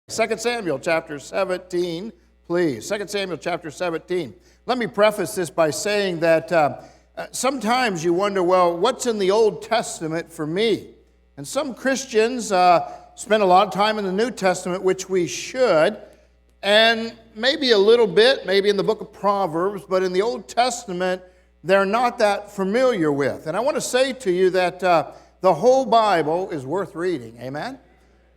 2 Samuel chapter 17, please. 2 Samuel chapter 17. Let me preface this by saying that sometimes you wonder, well, what's in the Old Testament for me? And some Christians spend a lot of time in the New Testament, which we should, and maybe a little bit, maybe in the book of Proverbs, but in the Old Testament, they're not that familiar with. And I want to say to you that the whole Bible is worth reading, amen?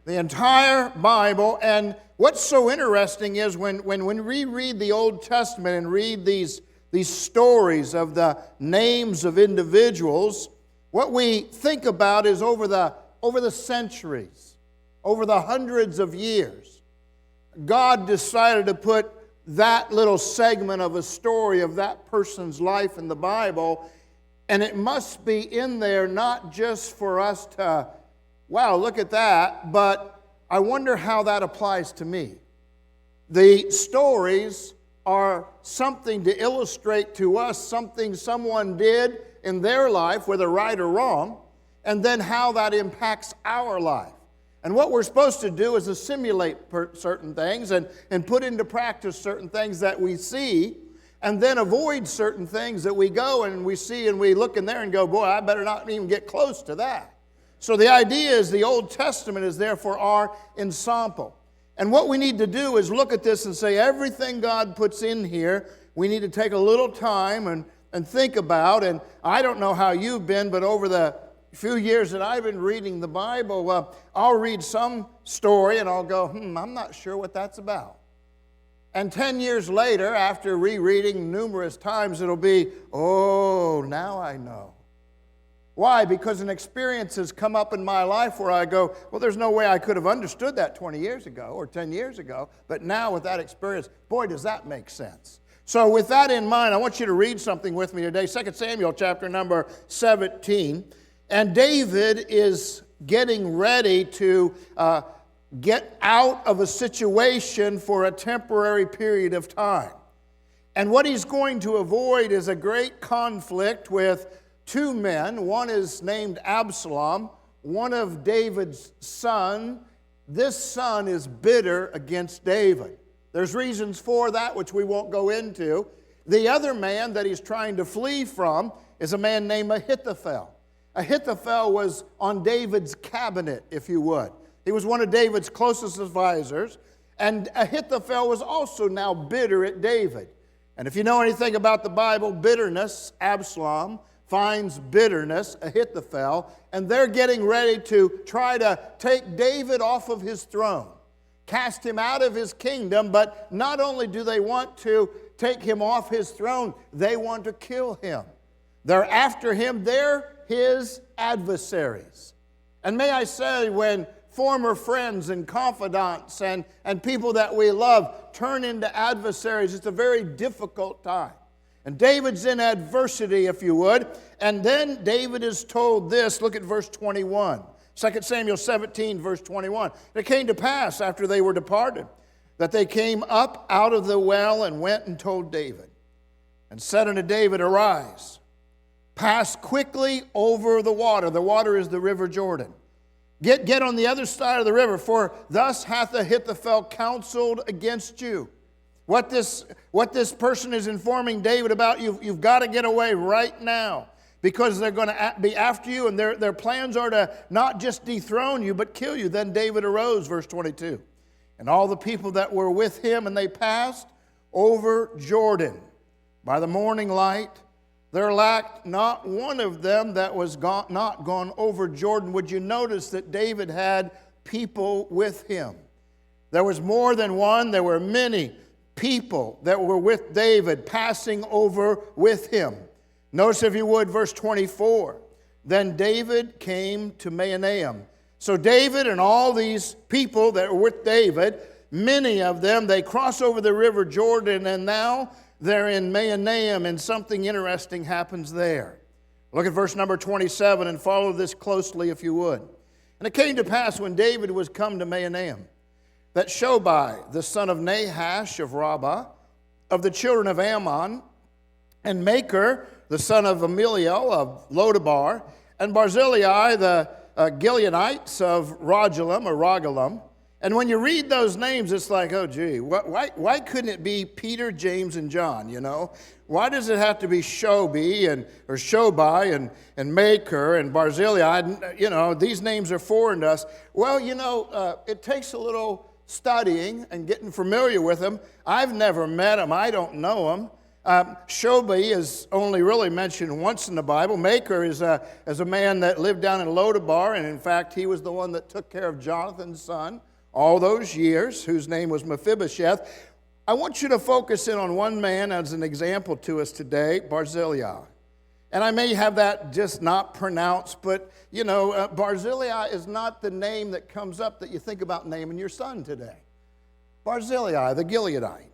The entire Bible. And what's so interesting is when we read the Old Testament and read these stories of the names of individuals, what we think about is over the centuries, over the hundreds of years, God decided to put that little segment of a story of that person's life in the Bible, and it must be in there not just for us to, wow, look at that, but I wonder how that applies to me. The stories are something to illustrate to us something someone did in their life, whether right or wrong, and then how that impacts our life. And what we're supposed to do is assimilate certain things and put into practice certain things that we see, and then avoid certain things that we go and we see and we look in there and go, boy, I better not even get close to that. So the idea is the Old Testament is there for our ensample. And what we need to do is look at this and say everything God puts in here, we need to take a little time and think about. And I don't know how you've been, but over the few years that I've been reading the Bible, I'll read some story and I'll go, I'm not sure what that's about. And 10 years later, after rereading numerous times, it'll be, oh, now I know. Why? Because an experience has come up in my life where I go, well, there's no way I could have understood that 20 years ago or 10 years ago, but now with that experience, boy, does that make sense. So with that in mind, I want you to read something with me today, 2 Samuel chapter number 17. And David is getting ready to get out of a situation for a temporary period of time. And what he's going to avoid is a great conflict with two men. One is named Absalom, one of David's son. This son is bitter against David. There's reasons for that which we won't go into. The other man that he's trying to flee from is a man named Ahithophel. Ahithophel was on David's cabinet, if you would. He was one of David's closest advisors, and Ahithophel was also now bitter at David. And if you know anything about the Bible, bitterness, Absalom finds bitterness, Ahithophel, and they're getting ready to try to take David off of his throne, cast him out of his kingdom, but not only do they want to take him off his throne, they want to kill him. They're after him. They're his adversaries. And may I say, when former friends and confidants and people that we love turn into adversaries, it's a very difficult time. And David's in adversity, if you would. And then David is told this. Look at verse 21. 2 Samuel 17, verse 21. It came to pass after they were departed that they came up out of the well and went and told David and said unto David, Arise, pass quickly over the water. The water is the river Jordan. Get on the other side of the river, for thus hath Ahithophel counseled against you. What this person is informing David about, you've got to get away right now, because they're going to be after you, and their plans are to not just dethrone you, but kill you. Then David arose, verse 22, and all the people that were with him, and they passed over Jordan by the morning light. There lacked not one of them that was not gone over Jordan. Would you notice that David had people with him? There was more than one. There were many people that were with David passing over with him. Notice, if you would, verse 24. Then David came to Mahanaim. So David and all these people that were with David, many of them, they cross over the river Jordan, and now they're in Mahanaim, and something interesting happens there. Look at verse number 27 and follow this closely if you would. And it came to pass when David was come to Mahanaim, that Shobai, the son of Nahash of Rabbah, of the children of Ammon, and Maker, the son of Ameliel of Lodabar, and Barzillai, the Gileadites of Rogelim, And when you read those names, it's like, oh, gee, why couldn't it be Peter, James, and John, you know? Why does it have to be Shobi or Shobai and Maker and Barzillai? You know, these names are foreign to us. Well, you know, it takes a little studying and getting familiar with them. I've never met them. I don't know them. Shobi is only really mentioned once in the Bible. Maker is a man that lived down in Lodabar, and in fact, he was the one that took care of Jonathan's son all those years, whose name was Mephibosheth. I want you to focus in on one man as an example to us today, Barzillai. And I may have that just not pronounced, but, you know, Barzillai is not the name that comes up that you think about naming your son today. Barzillai, the Gileadite,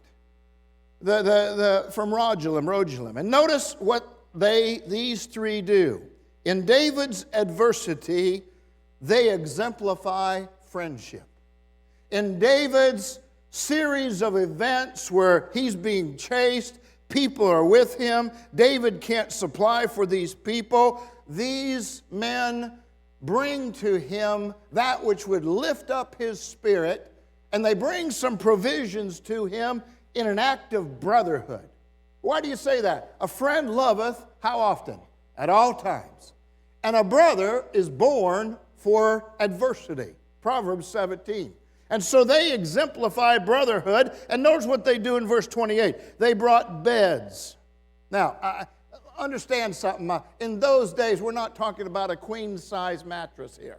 from Rogelim. And notice what these three do. In David's adversity, they exemplify friendship. In David's series of events where he's being chased, people are with him, David can't supply for these people, these men bring to him that which would lift up his spirit, and they bring some provisions to him in an act of brotherhood. Why do you say that? A friend loveth, how often? At all times. And a brother is born for adversity. Proverbs 17. And so they exemplify brotherhood. And notice what they do in verse 28. They brought beds. Now, understand something. In those days, we're not talking about a queen-size mattress here.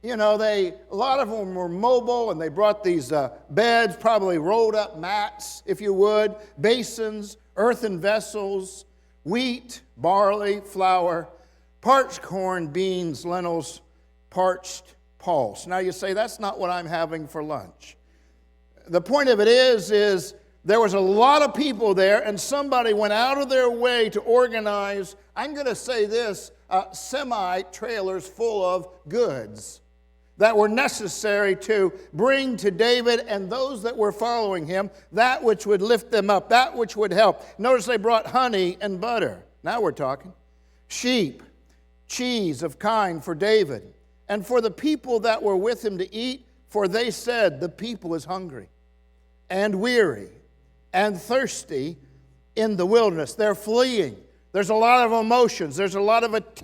You know, a lot of them were mobile, and they brought these beds, probably rolled up mats, if you would, basins, earthen vessels, wheat, barley, flour, parched corn, beans, lentils, parched pulse. Now you say, that's not what I'm having for lunch. The point of it is there was a lot of people there, and somebody went out of their way to organize, I'm going to say this, semi-trailers full of goods that were necessary to bring to David and those that were following him that which would lift them up, that which would help. Notice they brought honey and butter. Now we're talking. Sheep, cheese of kine for David, and for the people that were with him to eat, for they said, the people is hungry and weary and thirsty in the wilderness. They're fleeing. There's a lot of emotions. There's a lot of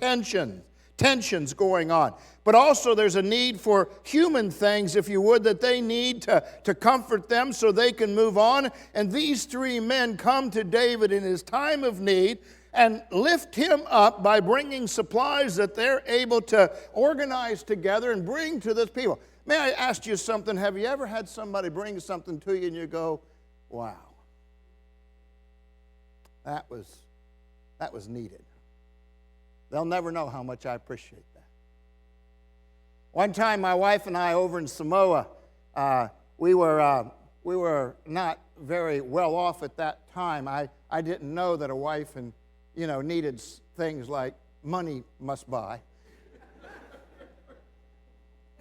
tensions going on. But also there's a need for human things, if you would, that they need to comfort them so they can move on. And these three men come to David in his time of need and lift him up by bringing supplies that they're able to organize together and bring to this people. May I ask you something? Have you ever had somebody bring something to you and you go, wow, that was needed. They'll never know how much I appreciate that. One time, my wife and I over in Samoa, we were not very well off at that time. I didn't know that a wife needed things like money must buy.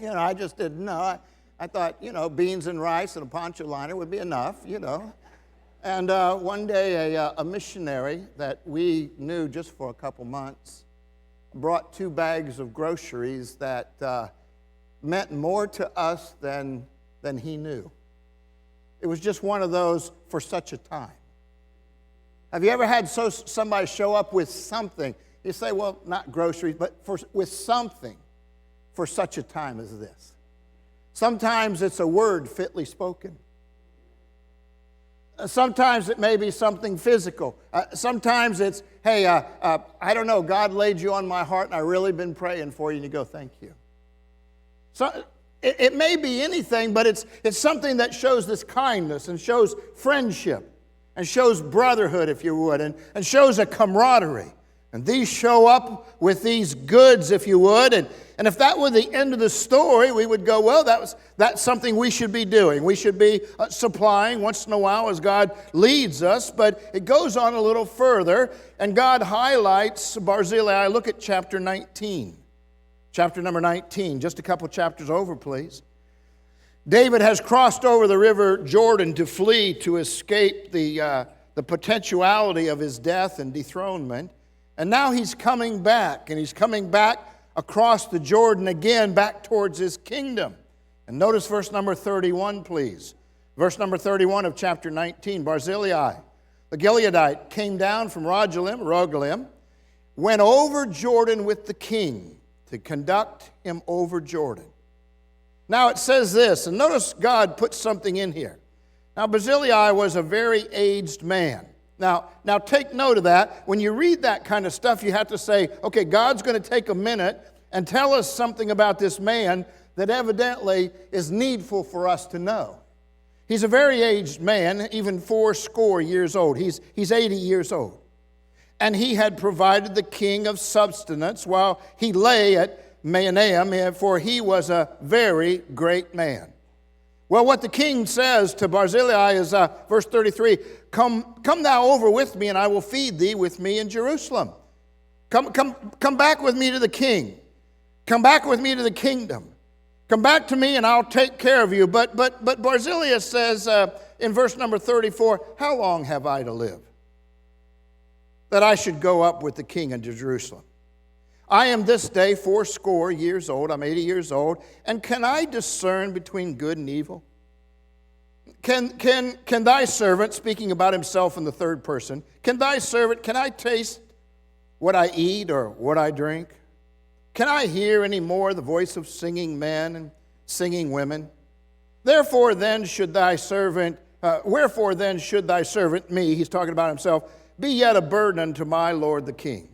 I just didn't know. I thought, beans and rice and a poncho liner would be enough, And one day, a missionary that we knew just for a couple months brought 2 bags of groceries that meant more to us than he knew. It was just one of those for such a time. Have you ever had somebody show up with something? You say, well, not groceries, but with something for such a time as this. Sometimes it's a word fitly spoken. Sometimes it may be something physical. Sometimes it's, hey, I don't know, God laid you on my heart and I've really been praying for you, and you go, thank you. So it may be anything, but it's something that shows this kindness and shows friendship and shows brotherhood, if you would, and shows a camaraderie. And these show up with these goods, if you would, and if that were the end of the story, we would go, well, that's something we should be doing. We should be supplying once in a while as God leads us, but it goes on a little further, and God highlights Barzillai. Look at chapter 19. Chapter number 19, just a couple chapters over, please. David has crossed over the river Jordan to flee, to escape the potentiality of his death and dethronement. And now he's coming back, and he's coming back across the Jordan again back towards his kingdom. And notice verse number 31, please. Verse number 31 of chapter 19. Barzillai, the Gileadite, came down from Rogelim, went over Jordan with the king to conduct him over Jordan. Now it says this, and notice God put something in here. Now Barzillai was a very aged man. Now take note of that. When you read that kind of stuff, you have to say, okay, God's going to take a minute and tell us something about this man that evidently is needful for us to know. He's a very aged man, even 80 years old. He's 80 years old. And he had provided the king of subsistence while he lay at Mahanaim, for he was a very great man. Well, what the king says to Barzillai is verse 33, Come thou over with me, and I will feed thee with me in Jerusalem. Come back with me to the king. Come back with me to the kingdom. Come back to me, and I'll take care of you. But Barzillai says in verse number 34, How long have I to live, that I should go up with the king into Jerusalem? I am this day 80 years old. I'm 80 years old. And can I discern between good and evil? Can thy servant, speaking about himself in the third person, can I taste what I eat or what I drink? Can I hear any more the voice of singing men and singing women? Wherefore then should thy servant, me, he's talking about himself, be yet a burden unto my lord the king?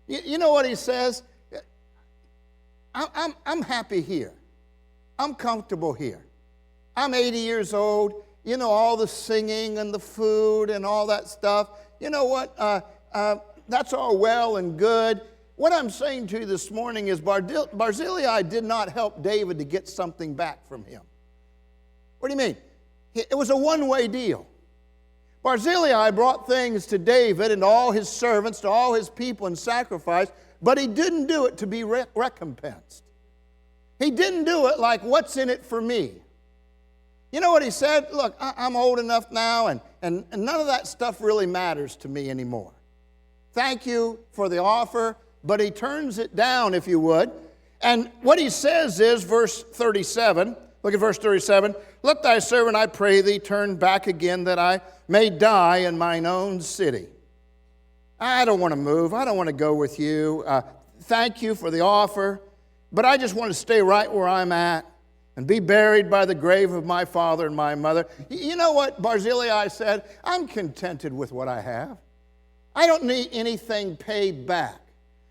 You know what he says? I'm happy here. I'm comfortable here. I'm 80 years old. You know, all the singing and the food and all that stuff. You know what? That's all well and good. What I'm saying to you this morning is Barzillai did not help David to get something back from him. What do you mean? It was a one-way deal. Barzillai brought things to David and all his servants, to all his people in sacrifice, but he didn't do it to be recompensed. He didn't do it like, what's in it for me? You know what he said? Look, I'm old enough now, and none of that stuff really matters to me anymore. Thank you for the offer, but he turns it down, if you would. And what he says is, verse 37, look at verse 37, Let thy servant, I pray thee, turn back again, that I may die in mine own city. I don't want to move. I don't want to go with you. Thank you for the offer, but I just want to stay right where I'm at and be buried by the grave of my father and my mother. You know what Barzillai said? I'm contented with what I have. I don't need anything paid back.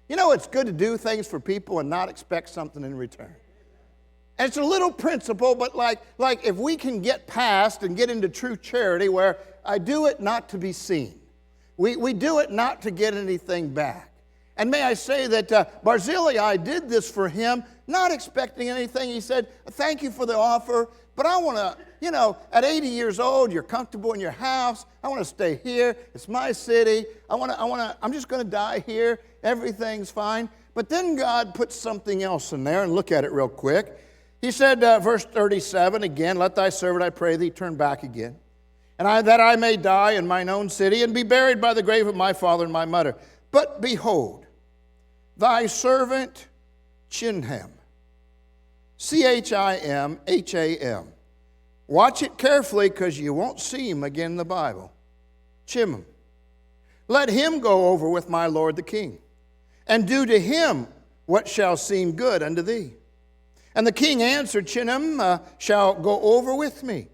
You know, it's good to do things for people and not expect something in return. And it's a little principle, but like if we can get past and get into true charity where I do it not to be seen. We do it not to get anything back. And may I say that Barzillai did this for him, not expecting anything. He said, thank you for the offer, but I want to, you know, at 80 years old, you're comfortable in your house. I want to stay here. It's my city. I'm just going to die here. Everything's fine. But then God put something else in there, and look at it real quick. He said, verse 37, again, Let thy servant, I pray thee, turn back again, and that I may die in mine own city, and be buried by the grave of my father and my mother. But behold, thy servant Chimham, Chimham. Watch it carefully, because you won't see him again in the Bible. Chimham. Let him go over with my lord the king, and do to him what shall seem good unto thee. And the king answered, Chimham shall go over with me,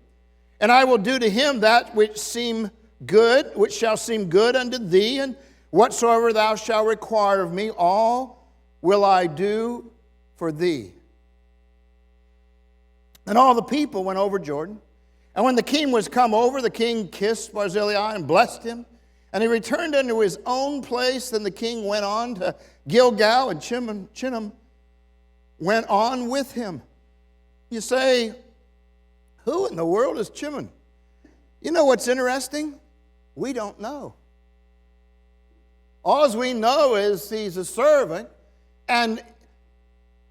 and I will do to him that which shall seem good unto thee, and whatsoever thou shalt require of me, all will I do for thee. And all the people went over Jordan. And when the king was come over, the king kissed Barzillai and blessed him. And he returned unto his own place. Then the king went on to Gilgal, and Chimham went on with him. You say, who in the world is Chimham? You know what's interesting? We don't know. All we know is he's a servant, and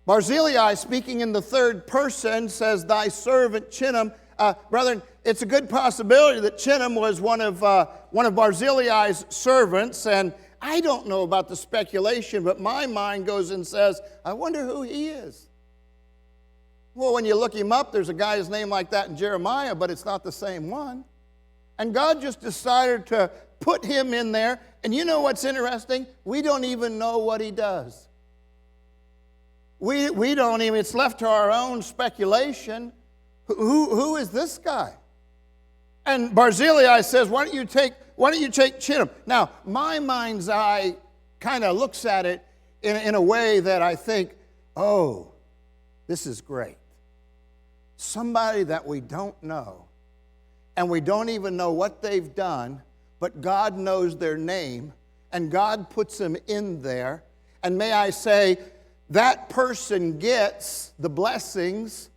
Barzillai, speaking in the third person, says, thy servant Chimham. Brethren, it's a good possibility that Chimham was one of Barzillai's servants, and I don't know about the speculation, but my mind goes and says, I wonder who he is. Well, when you look him up, there's a guy's name like that in Jeremiah, but it's not the same one. And God just decided to put him in there. And you know what's interesting? We don't even know what he does. We don't even, it's left to our own speculation. Who is this guy? And Barzillai says, why don't you take Chittim? Now, my mind's eye kind of looks at it in a way that I think, oh, this is great. Somebody that we don't know, and we don't even know what they've done, but God knows their name, and God puts them in there. And may I say, that person gets the blessings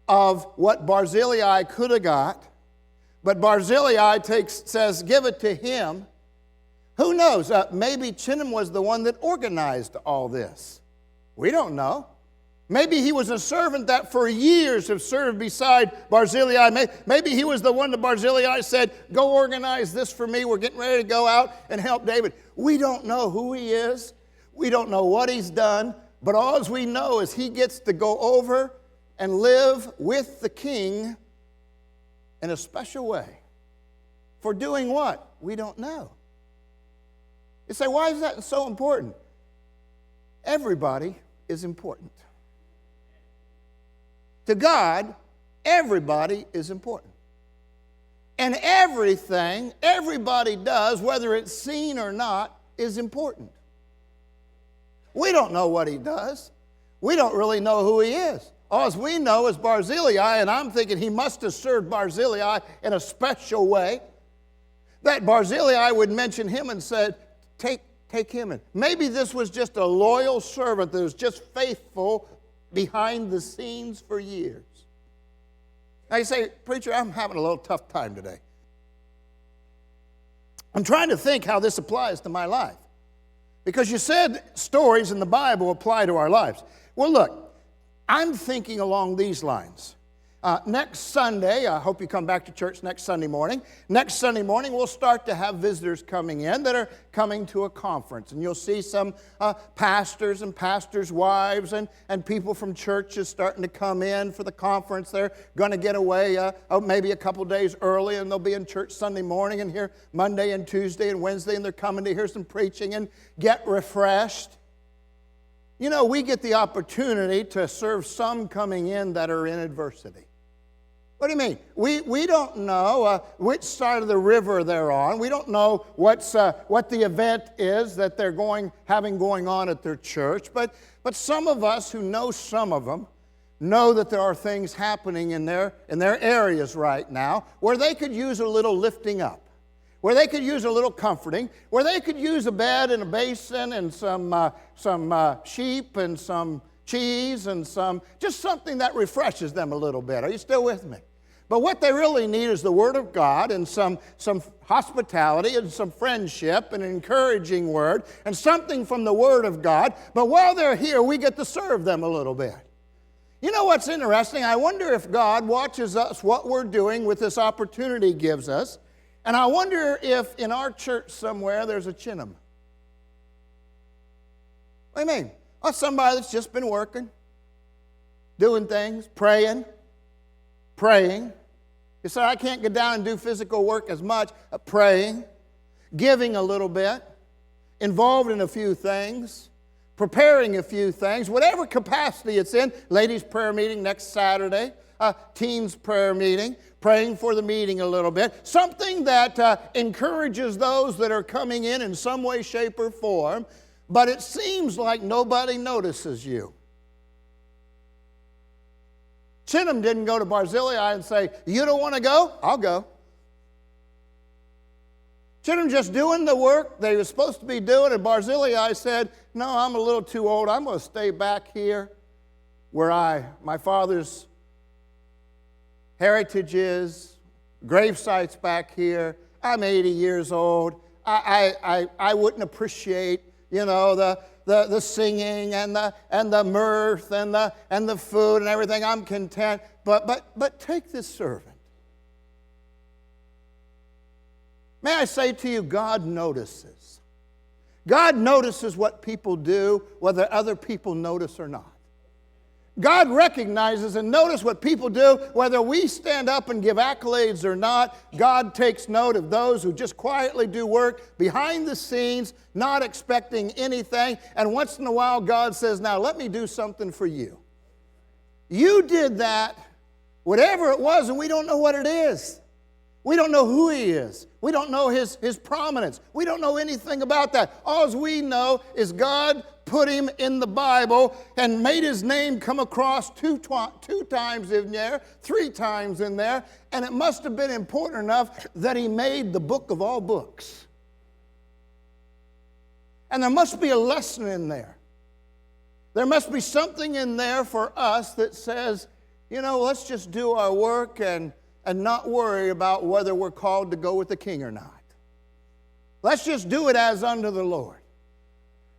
of what Barzillai could have got, but Barzillai says, give it to him. Who knows? Maybe Chittim was the one that organized all this. We don't know. Maybe he was a servant that for years have served beside Barzillai. Maybe he was the one that Barzillai said, go organize this for me. We're getting ready to go out and help David. We don't know who he is. We don't know what he's done. But all we know is he gets to go over and live with the king in a special way. For doing what? We don't know. You say, why is that so important? Everybody is important. To God, everybody is important. And everything everybody does, whether it's seen or not, is important. We don't know what he does. We don't really know who he is. All we know is Barzillai, and I'm thinking he must have served Barzillai in a special way. That Barzillai would mention him and said, take him in. Maybe this was just a loyal servant that was just faithful behind the scenes for years. Now you say, preacher, I'm having a little tough time today. I'm trying to think how this applies to my life. Because you said stories in the Bible apply to our lives. Well, look, I'm thinking along these lines. Next Sunday, I hope you come back to church next Sunday morning. Next Sunday morning, we'll start to have visitors coming in that are coming to a conference. And you'll see some pastors and pastors' wives and people from churches starting to come in for the conference. They're going to get away maybe a couple days early, and they'll be in church Sunday morning and here Monday and Tuesday and Wednesday, and they're coming to hear some preaching and get refreshed. You know, we get the opportunity to serve some coming in that are in adversity. What do you mean? We don't know which side of the river they're on. We don't know what the event is that they're having going on at their church. But some of us who know some of them know that there are things happening in their areas right now where they could use a little lifting up, where they could use a little comforting, where they could use a bed and a basin and some sheep and some cheese and just something that refreshes them a little bit. Are you still with me? But what they really need is the Word of God and some hospitality and some friendship and an encouraging word and something from the Word of God. But while they're here, we get to serve them a little bit. You know what's interesting? I wonder if God watches us, what we're doing with this opportunity He gives us. And I wonder if in our church somewhere there's a Chittim. What do you mean? Oh, somebody that's just been working, doing things, praying. You say, I can't get down and do physical work as much. Praying, giving a little bit, involved in a few things, preparing a few things, whatever capacity it's in. Ladies' prayer meeting next Saturday, teens' prayer meeting, praying for the meeting a little bit. Something that encourages those that are coming in some way, shape, or form. But it seems like nobody notices you. Chittim didn't go to Barzillai and say, you don't want to go? I'll go. Chittim just doing the work that he was supposed to be doing, and Barzillai said, no, I'm a little too old. I'm going to stay back here where my father's heritage is, gravesite's back here. I'm 80 years old. I wouldn't appreciate, the singing and the mirth and the food and everything. I'm content. But take this servant. May I say to you, God notices. God notices what people do, whether other people notice or not. God recognizes and notices what people do, whether we stand up and give accolades or not. God takes note of those who just quietly do work behind the scenes, not expecting anything. And once in a while, God says, now let me do something for you. You did that, whatever it was, and we don't know what it is. We don't know who he is. We don't know his prominence. We don't know anything about that. All we know is God put him in the Bible and made his name come across two times in there, 3 times in there, and it must have been important enough that he made the book of all books. And there must be a lesson in there. There must be something in there for us that says, you know, let's just do our work and not worry about whether we're called to go with the king or not. Let's just do it as unto the Lord.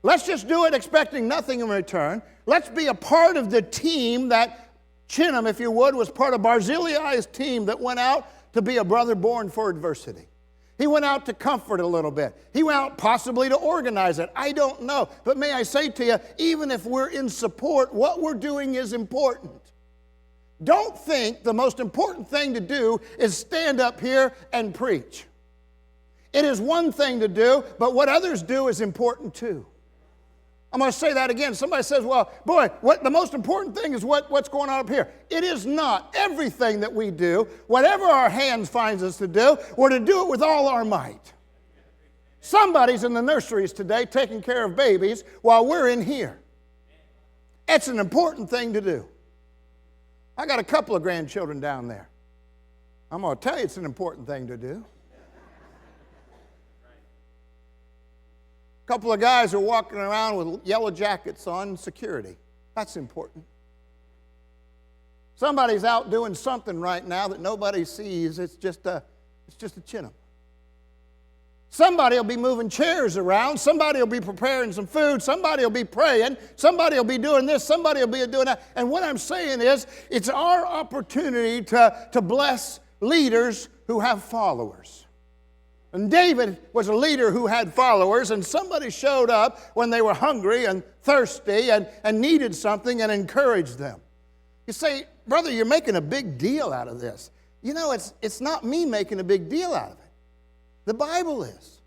Let's just do it expecting nothing in return. Let's be a part of the team that Chinham, if you would, was part of Barzillai's team that went out to be a brother born for adversity. He went out to comfort a little bit. He went out possibly to organize it. I don't know. But may I say to you, even if we're in support, what we're doing is important. Don't think the most important thing to do is stand up here and preach. It is one thing to do, but what others do is important too. I'm going to say that again. Somebody says, well, boy, the most important thing is what's going on up here. It is not. Everything that we do, whatever our hands finds us to do, we're to do it with all our might. Somebody's in the nurseries today taking care of babies while we're in here. It's an important thing to do. I got a couple of grandchildren down there. I'm going to tell you it's an important thing to do. A couple of guys are walking around with yellow jackets on, security. That's important. Somebody's out doing something right now that nobody sees. It's just a Chinham. Somebody will be moving chairs around. Somebody will be preparing some food. Somebody will be praying. Somebody will be doing this. Somebody will be doing that. And what I'm saying is, it's our opportunity to bless leaders who have followers. And David was a leader who had followers, and somebody showed up when they were hungry and thirsty and needed something and encouraged them. You say, brother, you're making a big deal out of this. You know, it's not me making a big deal out of it. The Bible is.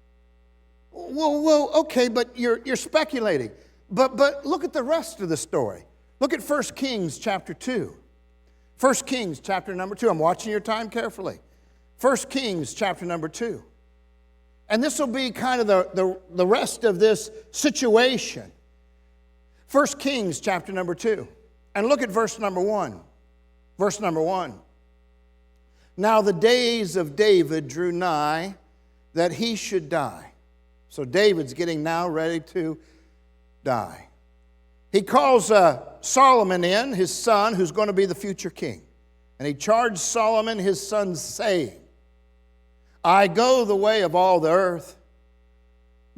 Well, okay, but you're speculating. But look at the rest of the story. Look at 1 Kings chapter 2. 1 Kings chapter number 2. I'm watching your time carefully. 1 Kings chapter number 2. And this will be kind of the rest of this situation. 1 Kings chapter number 2. And look at verse number 1. Verse number 1. Now the days of David drew nigh that he should die. So David's getting now ready to die. He calls Solomon in, his son, who's going to be the future king. And he charged Solomon, his son, saying, I go the way of all the earth.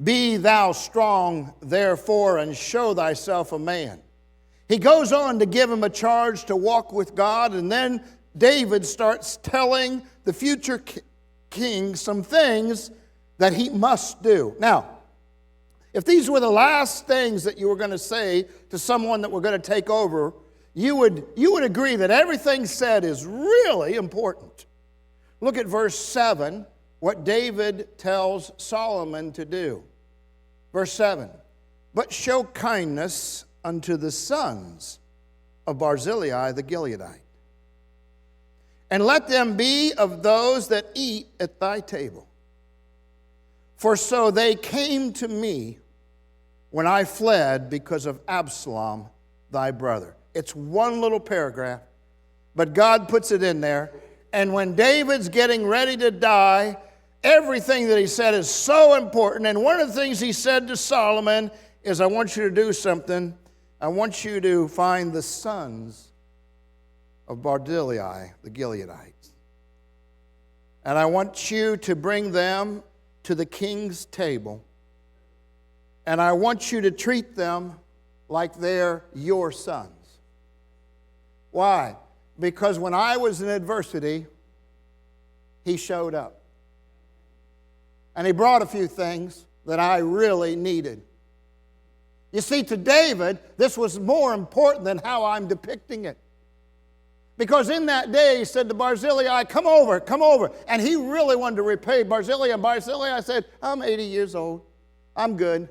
Be thou strong, therefore, and show thyself a man. He goes on to give him a charge to walk with God, and then David starts telling the future king some things that he must do. Now, if these were the last things that you were going to say to someone that were going to take over, you would agree that everything said is really important. Look at verse 7, what David tells Solomon to do. Verse 7, but show kindness unto the sons of Barzillai the Gileadite, and let them be of those that eat at thy table. For so they came to me when I fled because of Absalom thy brother. It's one little paragraph, but God puts it in there. And when David's getting ready to die, everything that he said is so important. And one of the things he said to Solomon is, I want you to do something. I want you to find the sons of Barzillai, the Gileadites. And I want you to bring them to the king's table. And I want you to treat them like they're your sons. Why? Because when I was in adversity, he showed up. And he brought a few things, that I really needed. You see, to David, this was more important than how I'm depicting it. Because in that day, he said to Barzillai, come over, come over. And he really wanted to repay Barzillai. And Barzillai said, I'm 80 years old. I'm good.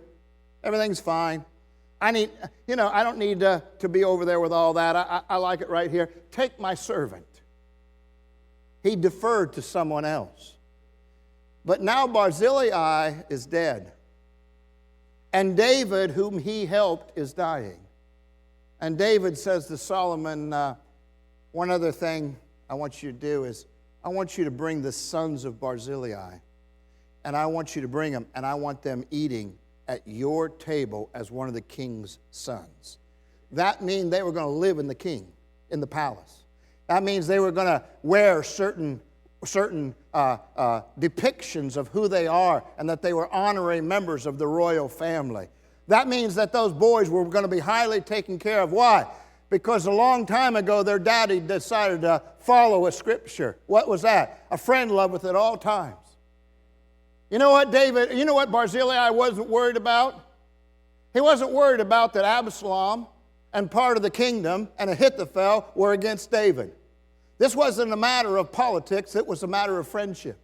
Everything's fine. I don't need to be over there with all that. I like it right here. Take my servant. He deferred to someone else. But now Barzillai is dead. And David, whom he helped, is dying. And David says to Solomon, one other thing I want you to do is I want you to bring the sons of Barzillai. And I want you to bring them, and I want them eating at your table as one of the king's sons. That means they were going to live in the palace. That means they were going to wear certain depictions of who they are and that they were honorary members of the royal family. That means that those boys were going to be highly taken care of. Why? Because a long time ago, their daddy decided to follow a scripture. What was that? A friend loveth at all times. You know what Barzillai wasn't worried about? He wasn't worried about that Absalom and part of the kingdom and Ahithophel were against David. This wasn't a matter of politics, it was a matter of friendship.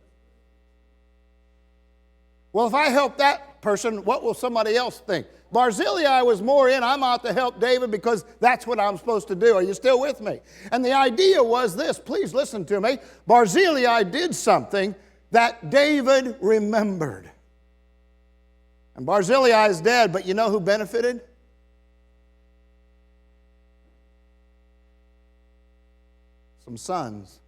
Well, if I help that person, what will somebody else think? Barzillai was more in, I'm out to help David because that's what I'm supposed to do. Are you still with me? And the idea was this, please listen to me. Barzillai did something that David remembered. And Barzillai is dead, but you know who benefited? Some sons.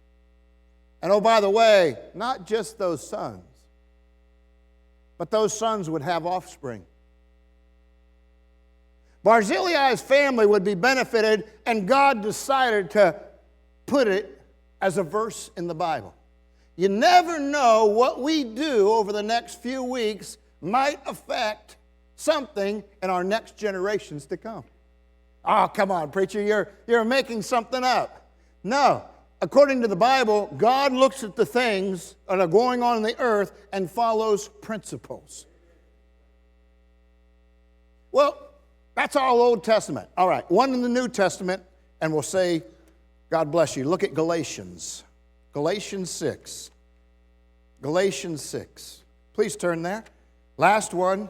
And oh, by the way, not just those sons, but those sons would have offspring. Barzillai's family would be benefited, and God decided to put it as a verse in the Bible. You never know what we do over the next few weeks might affect something in our next generations to come. Oh, come on, preacher, you're making something up. No. According to the Bible, God looks at the things that are going on in the earth and follows principles. Well, that's all Old Testament. All right, one in the New Testament, and we'll say, God bless you. Look at Galatians. Galatians 6. Galatians 6. Please turn there. Last one.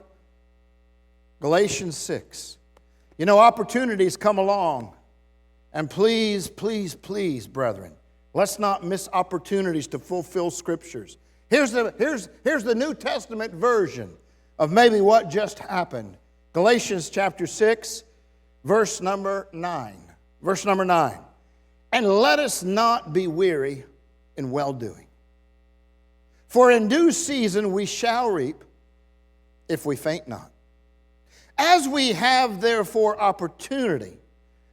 Galatians 6. You know, opportunities come along. And please, please, please, brethren, let's not miss opportunities to fulfill Scriptures. Here's the New Testament version of maybe what just happened. Galatians chapter 6, verse number 9. Verse number 9. And let us not be weary in well-doing. For in due season we shall reap if we faint not. As we have therefore opportunity,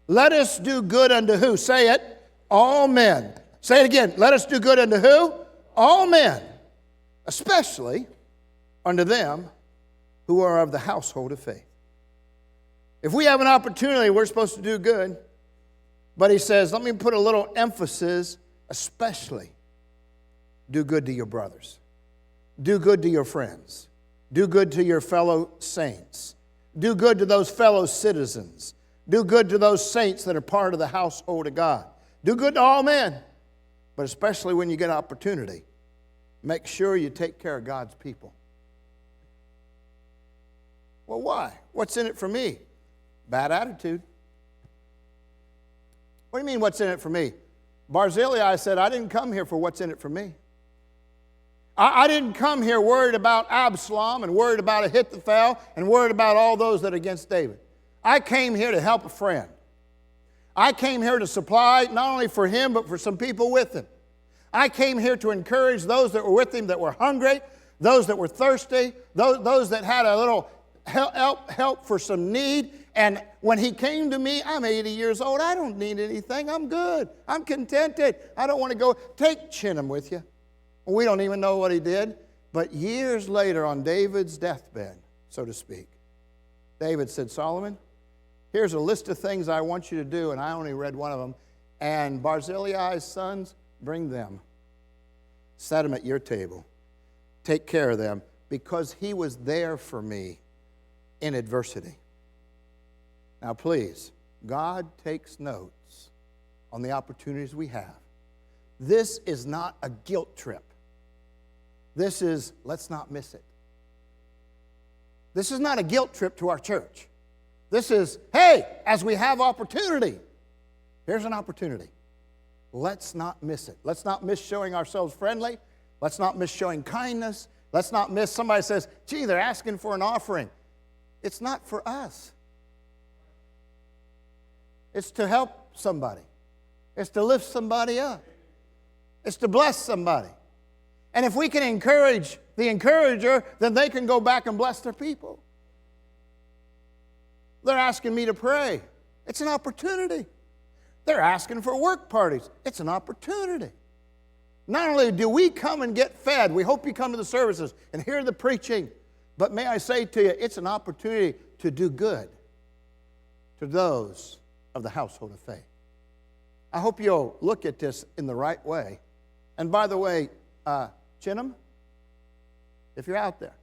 let us do good unto who? Say it. All men. Say it again. Let us do good unto who? All men. Especially unto them who are of the household of faith. If we have an opportunity, we're supposed to do good. But he says, let me put a little emphasis, especially do good to your brothers. Do good to your friends. Do good to your fellow saints. Do good to those fellow citizens. Do good to those saints that are part of the household of God. Do good to all men, but especially when you get an opportunity, make sure you take care of God's people. Well, why? What's in it for me? Bad attitude. What do you mean, what's in it for me? Barzillai said, I didn't come here for what's in it for me. I didn't come here worried about Absalom and worried about Ahithophel and worried about all those that are against David. I came here to help a friend. I came here to supply not only for him, but for some people with him. I came here to encourage those that were with him that were hungry, those that were thirsty, those that had a little help for some need. And when he came to me, I'm 80 years old. I don't need anything. I'm good. I'm contented. I don't want to go. Take Chinham with you. We don't even know what he did. But years later, on David's deathbed, so to speak, David said, Solomon, here's a list of things I want you to do, and I only read one of them. And Barzillai's sons, bring them. Set them at your table. Take care of them. because He was there for me in adversity. Now, please, God takes notes on the opportunities we have. This is not a guilt trip. This is, let's not miss it. This is not a guilt trip to our church. This is, hey, as we have opportunity, here's an opportunity. Let's not miss it. Let's not miss showing ourselves friendly. Let's not miss showing kindness. Let's not miss somebody says, gee, they're asking for an offering. It's not for us. It's to help somebody. It's to lift somebody up. It's to bless somebody. And if we can encourage the encourager, then they can go back and bless their people. They're asking me to pray. It's an opportunity. They're asking for work parties. It's an opportunity. Not only do we come and get fed, we hope you come to the services and hear the preaching, but may I say to you, it's an opportunity to do good to those of the household of faith. I hope you'll look at this in the right way. And by the way, Chinham, if you're out there,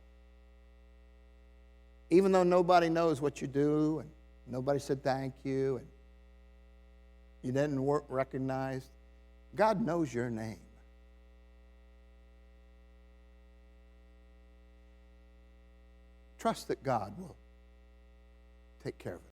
even though nobody knows what you do and nobody said thank you and you didn't work recognized, God knows your name. Trust that God will take care of it.